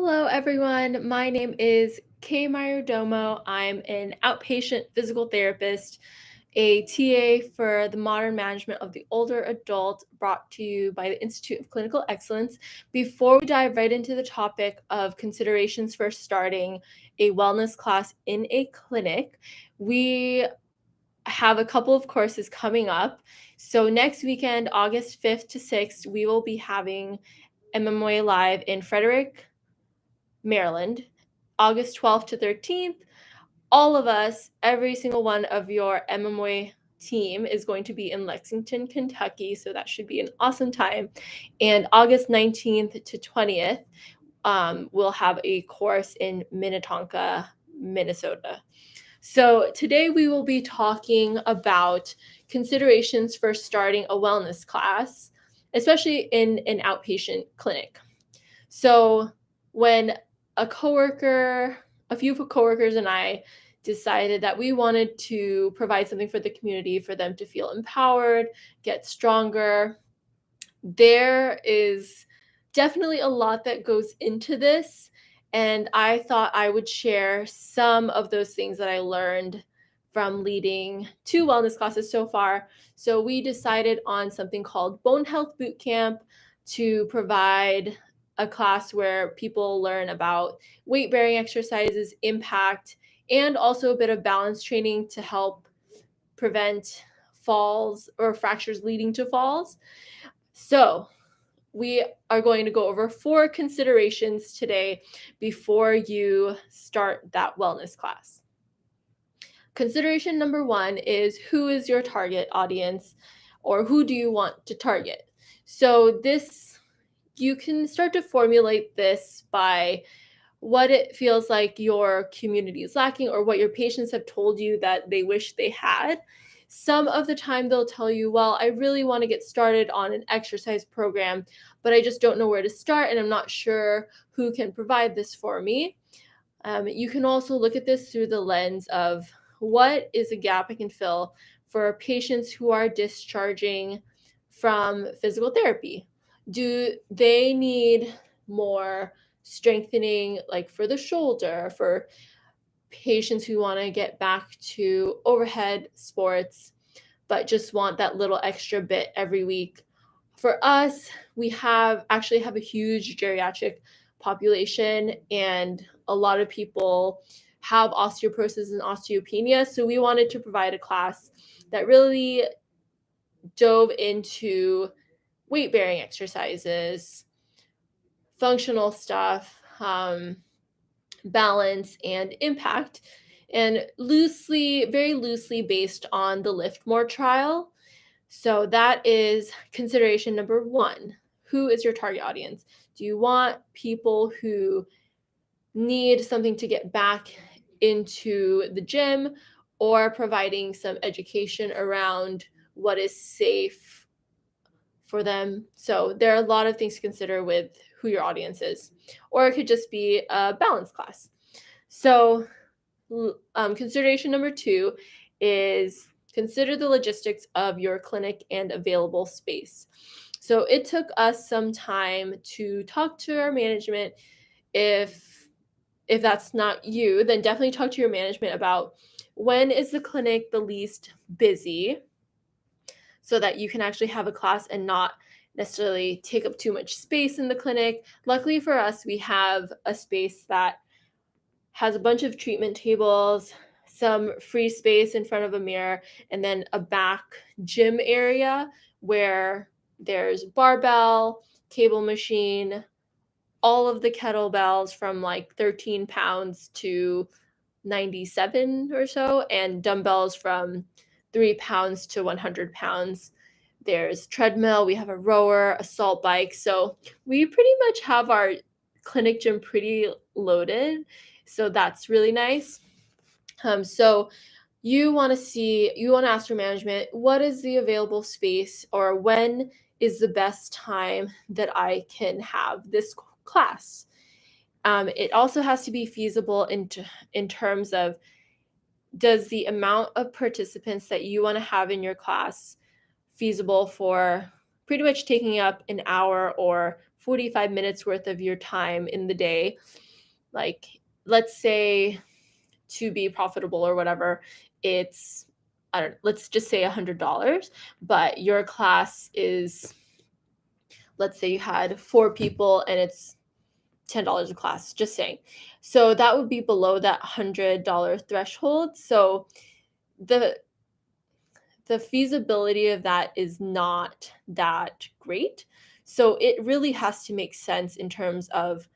Hello, everyone. My name is Kay Mayordomo. I'm an outpatient physical therapist, a TA for the modern management of the older adult, brought to you by the Institute of Clinical Excellence. Before we dive right into the topic of considerations for starting a wellness class in a clinic, we have a couple of courses coming up. So next weekend, August 5th to 6th, we will be having MMOA Live in Frederick, Maryland, August 12th to 13th. All of us, every single one of your MMOA team is going to be in Lexington, Kentucky, so that should be an awesome time. And August 19th to 20th, we'll have a course in Minnetonka, Minnesota. So today we will be talking about considerations for starting a wellness class, especially in an outpatient clinic. So when a few coworkers and I decided that we wanted to provide something for the community for them to feel empowered, get stronger. There is definitely a lot that goes into this, and I thought I would share some of those things that I learned from leading 2 wellness classes so far. So we decided on something called Bone Health Bootcamp to provide a class where people learn about weight-bearing exercises, impact, and also a bit of balance training to help prevent falls or fractures leading to falls. So we are going to go over 4 considerations today before you start that wellness class. Consideration number 1 is, who is your target audience, or who do you want to target? So you can start to formulate this by what it feels like your community is lacking or what your patients have told you that they wish they had. Some of the time they'll tell you, well, I really want to get started on an exercise program, but I just don't know where to start and I'm not sure who can provide this for me. You can also look at this through the lens of, what is a gap I can fill for patients who are discharging from physical therapy? Do they need more strengthening, like for the shoulder, for patients who want to get back to overhead sports, but just want that little extra bit every week? For us, we actually have a huge geriatric population, and a lot of people have osteoporosis and osteopenia. So we wanted to provide a class that really dove into weight-bearing exercises, functional stuff, balance, and impact, and very loosely based on the Lift More trial. So that is consideration number 1. Who is your target audience? Do you want people who need something to get back into the gym, or providing some education around what is safe for them? So there are a lot of things to consider with who your audience is, or it could just be a balance class. So consideration number 2 is, consider the logistics of your clinic and available space. So it took us some time to talk to our management. If that's not you, then definitely talk to your management about when is the clinic the least busy, so that you can actually have a class and not necessarily take up too much space in the clinic. Luckily for us, we have a space that has a bunch of treatment tables, some free space in front of a mirror, and then a back gym area where there's barbell, cable machine, all of the kettlebells from like 13 pounds to 97 or so, and dumbbells from 3 pounds to 100 pounds. There's treadmill, we have a rower, assault bike. So we pretty much have our clinic gym pretty loaded. So that's really nice. So you want to ask your management, what is the available space, or when is the best time that I can have this class? It also has to be feasible in terms of, does the amount of participants that you want to have in your class feasible for pretty much taking up an hour or 45 minutes worth of your time in the day. Like, let's say to be profitable or whatever, it's, I don't, let's just say $100, but your class is, let's say you had 4 people and it's $10 a class, just saying. So that would be below that $100 threshold. So the the feasibility of that is not that great. So it really has to make sense in terms of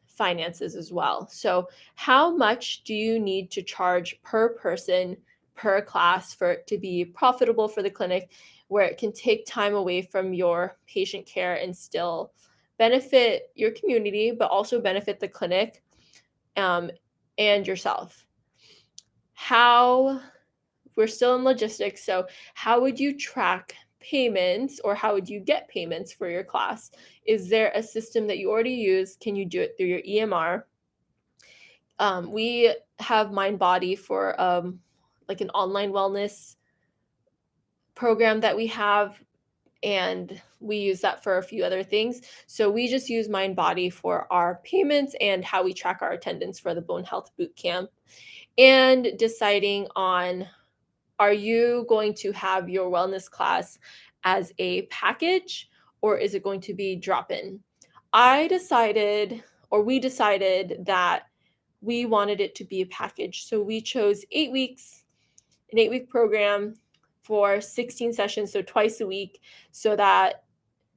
finances as well. So how much do you need to charge per person per class for it to be profitable for the clinic, where it can take time away from your patient care and still benefit your community, but also benefit the clinic, um, and yourself? How We're still in logistics, so how would you track payments, or how would you get payments for your class? Is there a system that you already use? Can you do it through your EMR? We have MindBody for like an online wellness program that we have, and we use that for a few other things. So we just use MindBody for our payments and how we track our attendance for the Bone Health Bootcamp, and deciding on, are you going to have your wellness class as a package, or is it going to be drop in? I decided, or we decided, that we wanted it to be a package. So we chose 8 weeks, an 8 week program for 16 sessions, so twice a week, so that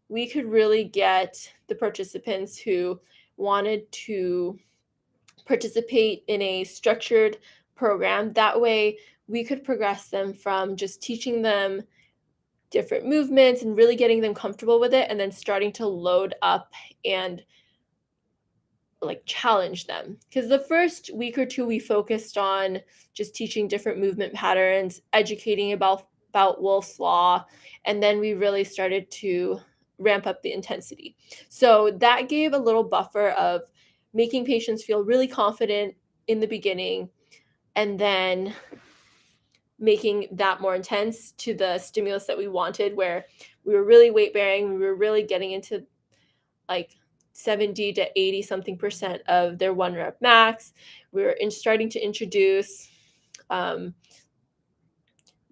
we could really get the participants who wanted to participate in a structured program. That way, we could progress them from just teaching them different movements and really getting them comfortable with it, and then starting to load up and like challenge them. Because the first week or two, we focused on just teaching different movement patterns, educating about Wolf's Law, and then we really started to ramp up the intensity. So that gave a little buffer of making patients feel really confident in the beginning, and then making that more intense to the stimulus that we wanted, where we were really weight bearing, we were really getting into like 70 to 80 something percent of their 1 rep max. We were starting to introduce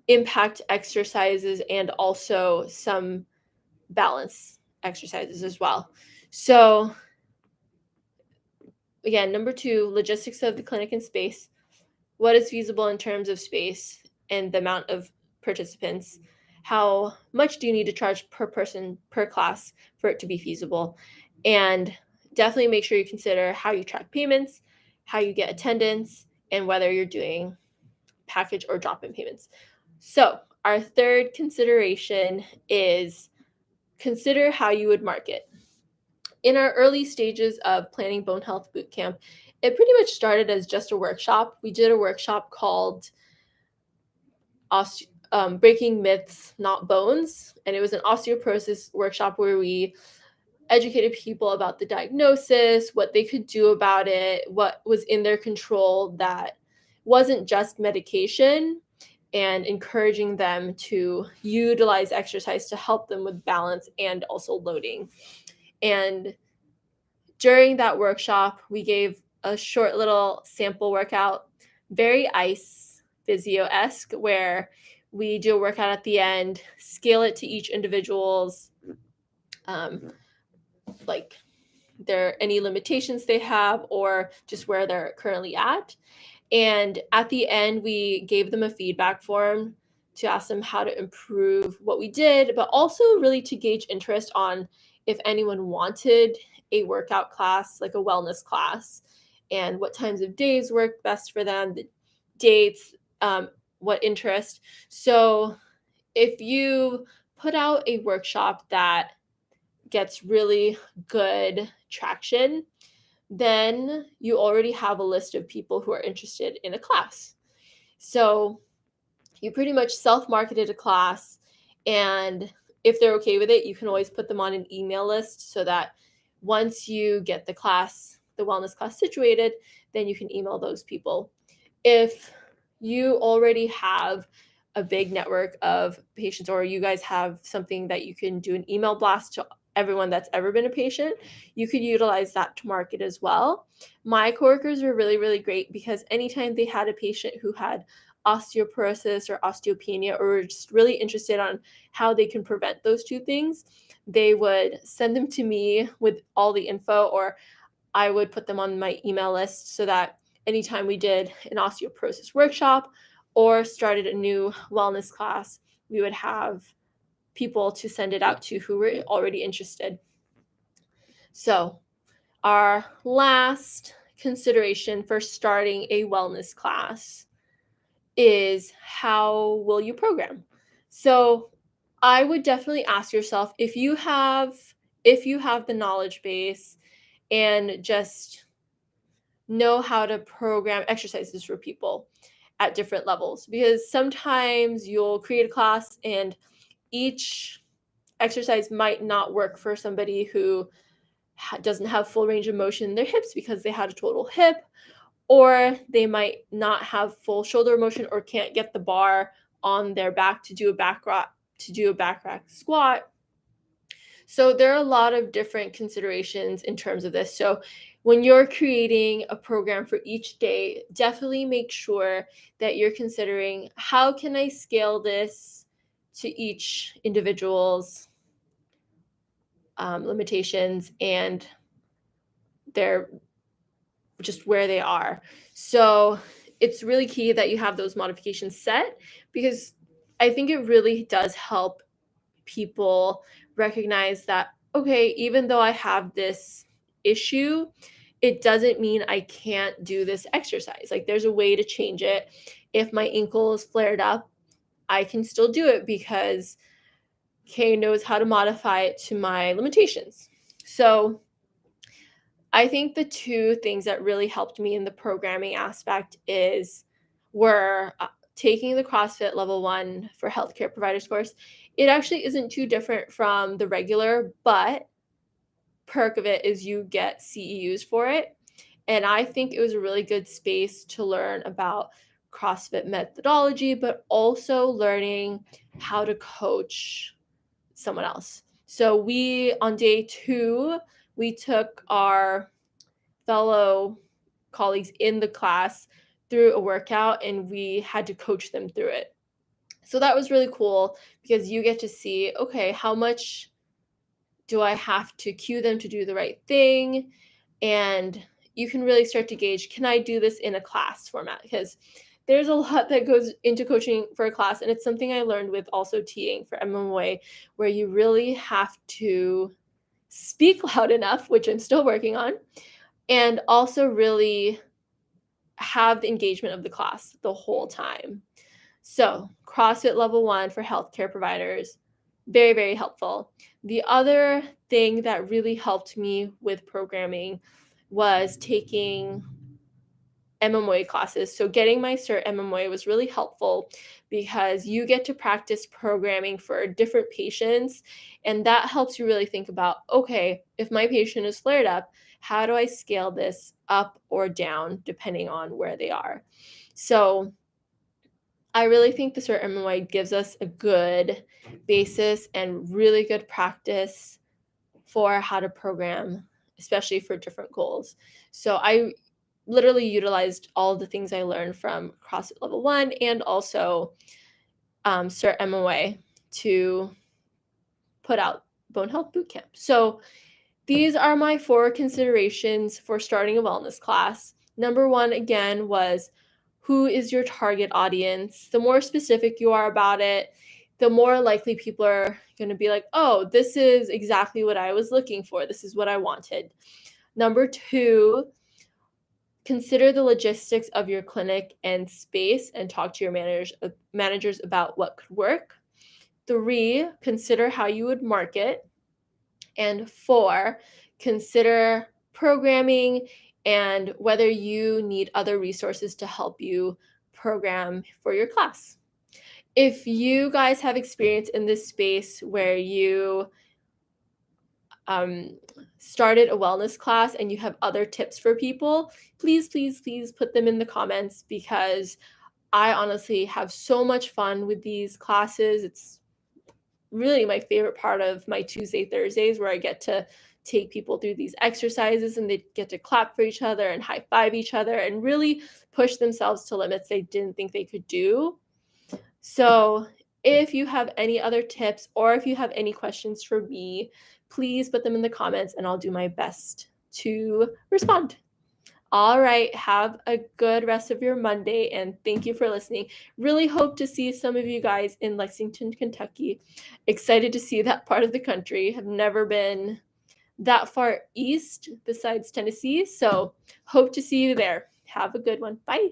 impact exercises and also some balance exercises as well. So again, number 2, logistics of the clinic and space. What is feasible in terms of space and the amount of participants? How much do you need to charge per person per class for it to be feasible? And definitely make sure you consider how you track payments, how you get attendance, and whether you're doing package or drop-in payments. So our third consideration is consider how you would market. In our early stages of planning Bone Health Bootcamp, it pretty much started as just a workshop. We did a workshop called Breaking Myths, Not Bones, and it was an osteoporosis workshop where we educated people about the diagnosis, what they could do about it, what was in their control that wasn't just medication, and encouraging them to utilize exercise to help them with balance and also loading. And during that workshop, we gave a short little sample workout, very ice physio-esque, where we do a workout at the end, scale it to each individual's like there any limitations they have, or just where they're currently at. And at the end, we gave them a feedback form to ask them how to improve what we did, but also really to gauge interest on if anyone wanted a workout class, like a wellness class, and what times of days work best for them, the dates, what interest. So if you put out a workshop that gets really good traction, then you already have a list of people who are interested in a class. So you pretty much self-marketed a class, and if they're okay with it, you can always put them on an email list so that once you get the class, the wellness class situated, then you can email those people. If you already have a big network of patients, or you guys have something that you can do an email blast to everyone that's ever been a patient, you could utilize that to market as well. My coworkers were really, really great because anytime they had a patient who had osteoporosis or osteopenia, or were just really interested on how they can prevent those two things, they would send them to me with all the info, or I would put them on my email list so that anytime we did an osteoporosis workshop or started a new wellness class, we would have people to send it out to who were already interested. So, our last consideration for starting a wellness class is, how will you program? So, I would definitely ask yourself, if you have the knowledge base and just know how to program exercises for people at different levels, because sometimes you'll create a class and each exercise might not work for somebody who doesn't have full range of motion in their hips because they had a total hip, or they might not have full shoulder motion or can't get the bar on their back to do a back rack squat. So there are a lot of different considerations in terms of this. So when you're creating a program for each day, definitely make sure that you're considering, how can I scale this to each individual's limitations and their just where they are. So it's really key that you have those modifications set, because I think it really does help people recognize that, okay, even though I have this issue, it doesn't mean I can't do this exercise. Like, there's a way to change it. If my ankle is flared up, I can still do it because Kay knows how to modify it to my limitations. So I think the two things that really helped me in the programming aspect were taking the CrossFit Level 1 for Healthcare Providers course. It actually isn't too different from the regular, but perk of it is you get CEUs for it. And I think it was a really good space to learn about CrossFit methodology, but also learning how to coach someone else. So on day 2, we took our fellow colleagues in the class through a workout, and we had to coach them through it. So that was really cool, because you get to see, okay, how much do I have to cue them to do the right thing? And you can really start to gauge, can I do this in a class format? Because there's a lot that goes into coaching for a class, and it's something I learned with also TAing for MMOA, where you really have to speak loud enough, which I'm still working on, and also really have the engagement of the class the whole time. So, CrossFit Level 1 for healthcare providers, very, very helpful. The other thing that really helped me with programming was taking MMOA classes. So getting my cert MMOA was really helpful, because you get to practice programming for different patients, and that helps you really think about, okay, if my patient is flared up, how do I scale this up or down depending on where they are? So I really think the cert MMOA gives us a good basis and really good practice for how to program, especially for different goals. So I literally utilized all the things I learned from CrossFit Level 1 and also Cert MOA to put out Bone Health Bootcamp. So these are my 4 considerations for starting a wellness class. Number 1, again, was, who is your target audience? The more specific you are about it, the more likely people are going to be like, oh, this is exactly what I was looking for. This is what I wanted. Number 2, consider the logistics of your clinic and space and talk to your managers about what could work. 3, consider how you would market. And 4, consider programming and whether you need other resources to help you program for your class. If you guys have experience in this space where you started a wellness class and you have other tips for people, please, please, please put them in the comments, because I honestly have so much fun with these classes. It's really my favorite part of my Tuesday, Thursdays, where I get to take people through these exercises and they get to clap for each other and high five each other and really push themselves to limits they didn't think they could do. So, if you have any other tips or if you have any questions for me, please put them in the comments and I'll do my best to respond. All right, have a good rest of your Monday and thank you for listening. Really hope to see some of you guys in Lexington, Kentucky. Excited to see that part of the country. Have never been that far east besides Tennessee, so hope to see you there. Have a good one. Bye.